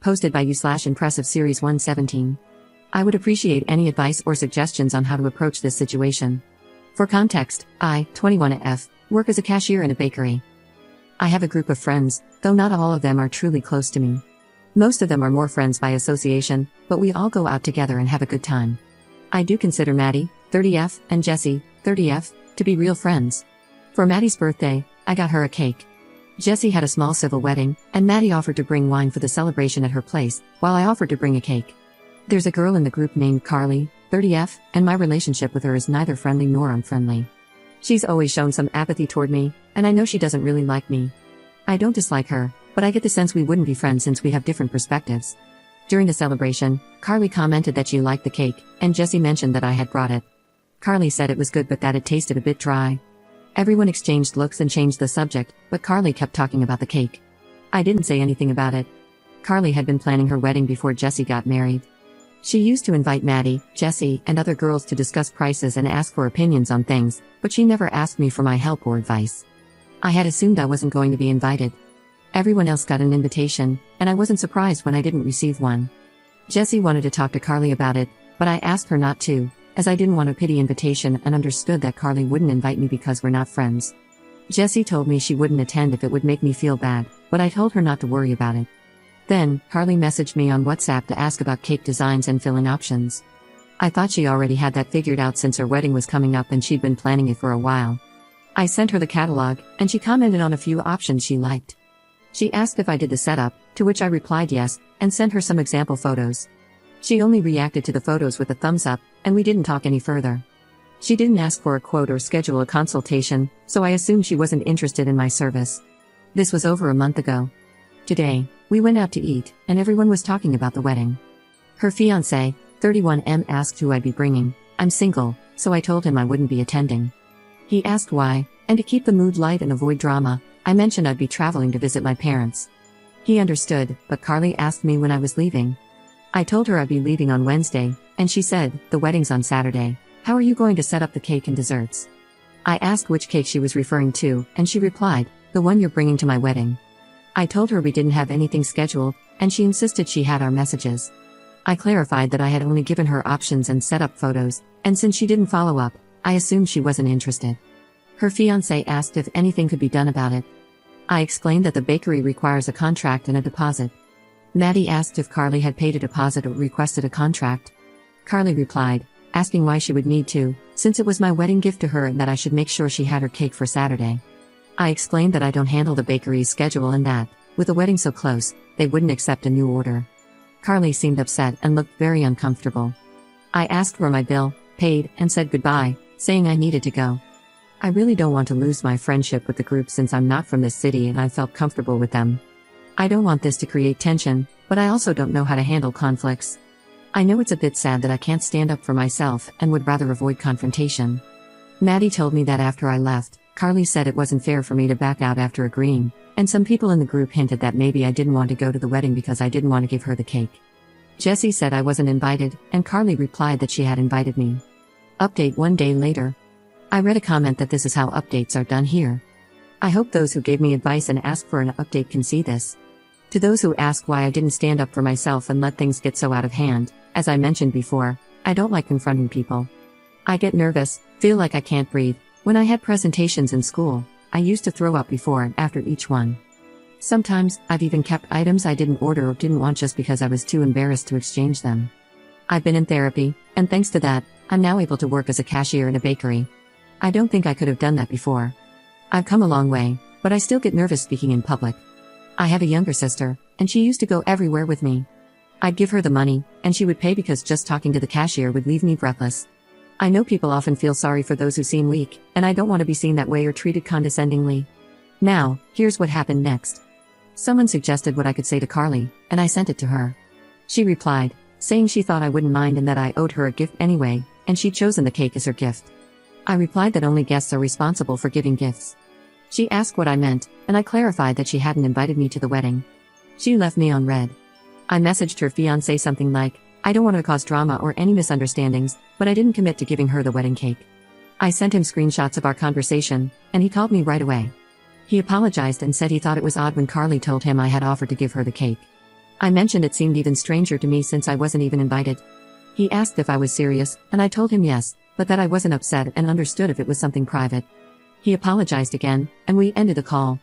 Posted by you/Impressive Series 117. I would appreciate any advice or suggestions on how to approach this situation. For context, I, 21F, work as a cashier in a bakery. I have a group of friends, though not all of them are truly close to me. Most of them are more friends by association, but we all go out together and have a good time. I do consider Maddie, 30F, and Jessie, 30F, to be real friends. For Maddie's birthday, I got her a cake. Jessie had a small civil wedding, and Maddie offered to bring wine for the celebration at her place, while I offered to bring a cake. There's a girl in the group named Carly, 30F, and my relationship with her is neither friendly nor unfriendly. She's always shown some apathy toward me, and I know she doesn't really like me. I don't dislike her, but I get the sense we wouldn't be friends since we have different perspectives. During the celebration, Carly commented that she liked the cake, and Jessie mentioned that I had brought it. Carly said it was good but that it tasted a bit dry. Everyone exchanged looks and changed the subject, but Carly kept talking about the cake. I didn't say anything about it. Carly had been planning her wedding before Jessie got married. She used to invite Maddie, Jessie, and other girls to discuss prices and ask for opinions on things, but she never asked me for my help or advice. I had assumed I wasn't going to be invited. Everyone else got an invitation, and I wasn't surprised when I didn't receive one. Jessie wanted to talk to Carly about it, but I asked her not to, as I didn't want a pity invitation and understood that Carly wouldn't invite me because we're not friends. Jessie told me she wouldn't attend if it would make me feel bad, but I told her not to worry about it. Then, Carly messaged me on WhatsApp to ask about cake designs and fill-in options. I thought she already had that figured out since her wedding was coming up and she'd been planning it for a while. I sent her the catalog, and she commented on a few options she liked. She asked if I did the setup, to which I replied yes, and sent her some example photos. She only reacted to the photos with a thumbs up, and we didn't talk any further. She didn't ask for a quote or schedule a consultation, so I assumed she wasn't interested in my service. This was over a month ago. Today, we went out to eat, and everyone was talking about the wedding. Her fiancé, 31M, asked who I'd be bringing. I'm single, so I told him I wouldn't be attending. He asked why, and to keep the mood light and avoid drama, I mentioned I'd be traveling to visit my parents. He understood, but Carly asked me when I was leaving. I told her I'd be leaving on Wednesday, and she said, the wedding's on Saturday. How are you going to set up the cake and desserts? I asked which cake she was referring to, and she replied, the one you're bringing to my wedding. I told her we didn't have anything scheduled, and she insisted she had our messages. I clarified that I had only given her options and set up photos, and since she didn't follow up, I assumed she wasn't interested. Her fiancé asked if anything could be done about it. I explained that the bakery requires a contract and a deposit. Maddie asked if Carly had paid a deposit or requested a contract. Carly replied, asking why she would need to, since it was my wedding gift to her and that I should make sure she had her cake for Saturday. I explained that I don't handle the bakery's schedule and that, with the wedding so close, they wouldn't accept a new order. Carly seemed upset and looked very uncomfortable. I asked for my bill, paid, and said goodbye, saying I needed to go. I really don't want to lose my friendship with the group since I'm not from this city and I felt comfortable with them. I don't want this to create tension, but I also don't know how to handle conflicts. I know it's a bit sad that I can't stand up for myself and would rather avoid confrontation. Maddie told me that after I left, Carly said it wasn't fair for me to back out after agreeing, and some people in the group hinted that maybe I didn't want to go to the wedding because I didn't want to give her the cake. Jessie said I wasn't invited, and Carly replied that she had invited me. Update 1 day later. I read a comment that this is how updates are done here. I hope those who gave me advice and asked for an update can see this. To those who ask why I didn't stand up for myself and let things get so out of hand, as I mentioned before, I don't like confronting people. I get nervous, feel like I can't breathe. When I had presentations in school, I used to throw up before and after each one. Sometimes, I've even kept items I didn't order or didn't want just because I was too embarrassed to exchange them. I've been in therapy, and thanks to that, I'm now able to work as a cashier in a bakery. I don't think I could have done that before. I've come a long way, but I still get nervous speaking in public. I have a younger sister, and she used to go everywhere with me. I'd give her the money, and she would pay because just talking to the cashier would leave me breathless. I know people often feel sorry for those who seem weak, and I don't want to be seen that way or treated condescendingly. Now, here's what happened next. Someone suggested what I could say to Carly, and I sent it to her. She replied, saying she thought I wouldn't mind and that I owed her a gift anyway, and she'd chosen the cake as her gift. I replied that only guests are responsible for giving gifts. She asked what I meant, and I clarified that she hadn't invited me to the wedding. She left me on read. I messaged her fiancé something like, I don't want to cause drama or any misunderstandings, but I didn't commit to giving her the wedding cake. I sent him screenshots of our conversation, and he called me right away. He apologized and said he thought it was odd when Carly told him I had offered to give her the cake. I mentioned it seemed even stranger to me since I wasn't even invited. He asked if I was serious, and I told him yes, but that I wasn't upset and understood if it was something private. He apologized again, and we ended the call.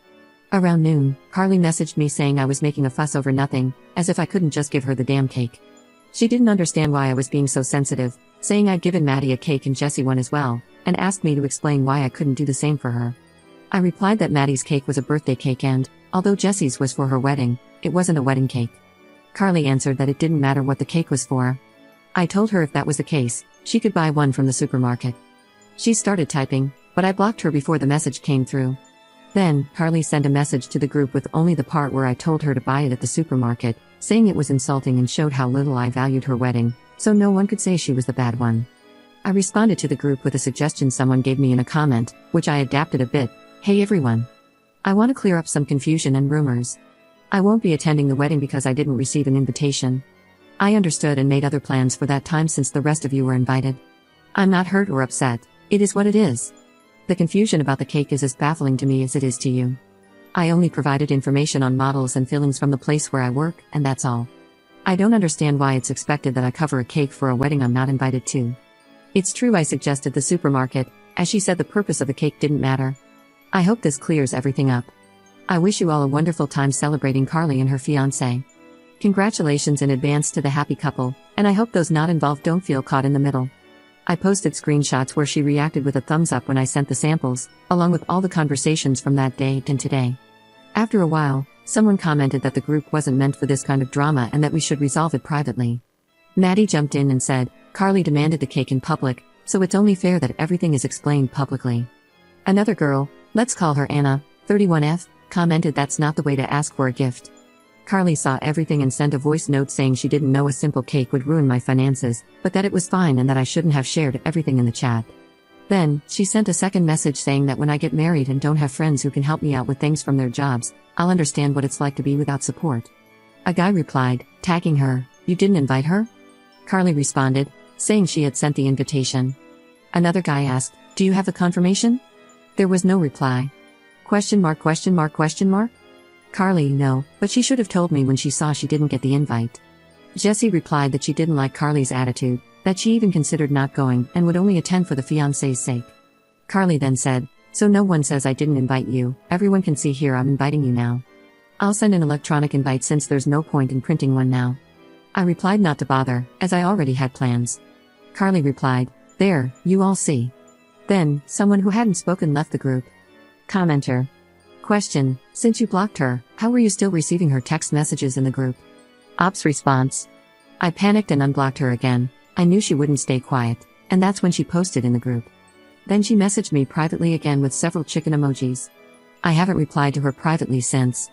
Around noon, Carly messaged me saying I was making a fuss over nothing, as if I couldn't just give her the damn cake. She didn't understand why I was being so sensitive, saying I'd given Maddie a cake and Jessie one as well, and asked me to explain why I couldn't do the same for her. I replied that Maddie's cake was a birthday cake and, although Jessie's was for her wedding, it wasn't a wedding cake. Carly answered that it didn't matter what the cake was for. I told her if that was the case, she could buy one from the supermarket. She started typing, but I blocked her before the message came through. Then, Carly sent a message to the group with only the part where I told her to buy it at the supermarket, saying it was insulting and showed how little I valued her wedding, so no one could say she was the bad one. I responded to the group with a suggestion someone gave me in a comment, which I adapted a bit. Hey everyone. I want to clear up some confusion and rumors. I won't be attending the wedding because I didn't receive an invitation. I understood and made other plans for that time since the rest of you were invited. I'm not hurt or upset, it is what it is. The confusion about the cake is as baffling to me as it is to you. I only provided information on models and fillings from the place where I work, and that's all. I don't understand why it's expected that I cover a cake for a wedding I'm not invited to. It's true I suggested the supermarket, as she said the purpose of the cake didn't matter. I hope this clears everything up. I wish you all a wonderful time celebrating Carly and her fiancé. Congratulations in advance to the happy couple, and I hope those not involved don't feel caught in the middle. I posted screenshots where she reacted with a thumbs up when I sent the samples, along with all the conversations from that day and today. After a while, someone commented that the group wasn't meant for this kind of drama and that we should resolve it privately. Maddie jumped in and said, Carly demanded the cake in public, so it's only fair that everything is explained publicly. Another girl, let's call her Anna, 31F, commented that's not the way to ask for a gift. Carly saw everything and sent a voice note saying she didn't know a simple cake would ruin my finances, but that it was fine and that I shouldn't have shared everything in the chat. Then, she sent a second message saying that when I get married and don't have friends who can help me out with things from their jobs, I'll understand what it's like to be without support. A guy replied, tagging her, you didn't invite her? Carly responded, saying she had sent the invitation. Another guy asked, do you have the confirmation? There was no reply. Question mark? Carly, no, but she should have told me when she saw she didn't get the invite. Jessie replied that she didn't like Carly's attitude, that she even considered not going and would only attend for the fiancé's sake. Carly then said, so no one says I didn't invite you, everyone can see here I'm inviting you now. I'll send an electronic invite since there's no point in printing one now. I replied not to bother, as I already had plans. Carly replied, there, you all see. Then, someone who hadn't spoken left the group. Commenter. Question, since you blocked her, how were you still receiving her text messages in the group? Ops response. I panicked and unblocked her again. I knew she wouldn't stay quiet, and that's when she posted in the group. Then she messaged me privately again with several chicken emojis. I haven't replied to her privately since.